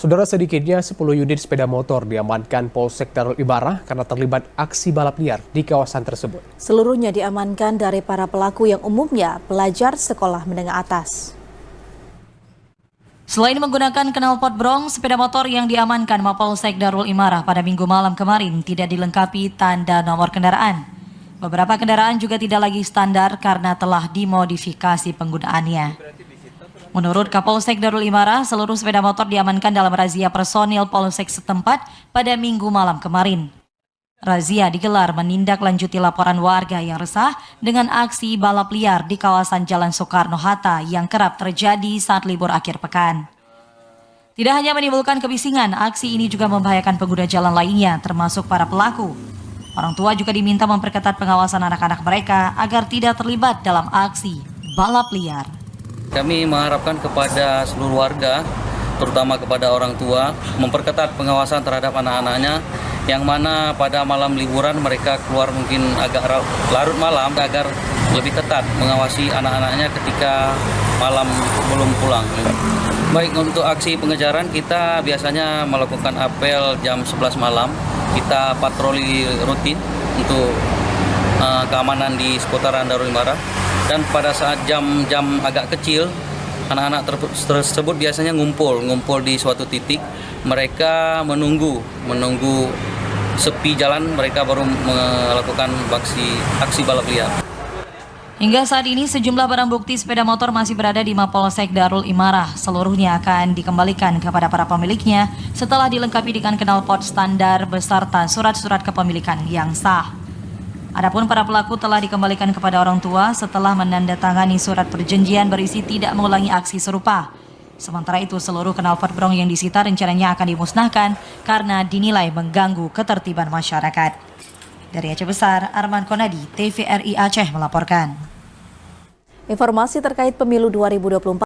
Saudara, sedikitnya 10 unit sepeda motor diamankan Polsek Darul Ibarah karena terlibat aksi balap liar di kawasan tersebut. Seluruhnya diamankan dari para pelaku yang umumnya pelajar sekolah menengah atas. Selain menggunakan knalpot brong, sepeda motor yang diamankan Mapolsek Darul Imarah pada Minggu malam kemarin tidak dilengkapi tanda nomor kendaraan. Beberapa kendaraan juga tidak lagi standar karena telah dimodifikasi penggunaannya. Menurut Kapolsek Darul Imarah, seluruh sepeda motor diamankan dalam razia personil Polsek setempat pada Minggu malam kemarin. Razia digelar menindaklanjuti laporan warga yang resah dengan aksi balap liar di kawasan Jalan Soekarno-Hatta yang kerap terjadi saat libur akhir pekan. Tidak hanya menimbulkan kebisingan, aksi ini juga membahayakan pengguna jalan lainnya, termasuk para pelaku. Orang tua juga diminta memperketat pengawasan anak-anak mereka agar tidak terlibat dalam aksi balap liar. Kami mengharapkan kepada seluruh warga, terutama kepada orang tua, memperketat pengawasan terhadap anak-anaknya, yang mana pada malam liburan mereka keluar mungkin agak larut malam agar lebih ketat mengawasi anak-anaknya ketika malam belum pulang. Baik, untuk aksi pengejaran kita biasanya melakukan apel jam 11 malam. Kita patroli rutin untuk keamanan di seputaran Darul Imarah. Dan pada saat jam-jam agak kecil, anak-anak tersebut biasanya ngumpul di suatu titik. Mereka menunggu sepi jalan, mereka baru melakukan aksi balap liar. Hingga saat ini sejumlah barang bukti sepeda motor masih berada di Mapolsek Darul Imarah. Seluruhnya akan dikembalikan kepada para pemiliknya setelah dilengkapi dengan knalpot standar beserta surat-surat kepemilikan yang sah. Adapun para pelaku telah dikembalikan kepada orang tua setelah menandatangani surat perjanjian berisi tidak mengulangi aksi serupa. Sementara itu, seluruh knalpot brong yang disita rencananya akan dimusnahkan karena dinilai mengganggu ketertiban masyarakat. Dari Aceh Besar, Arman Konadi, TVRI Aceh melaporkan. Informasi terkait pemilu 2024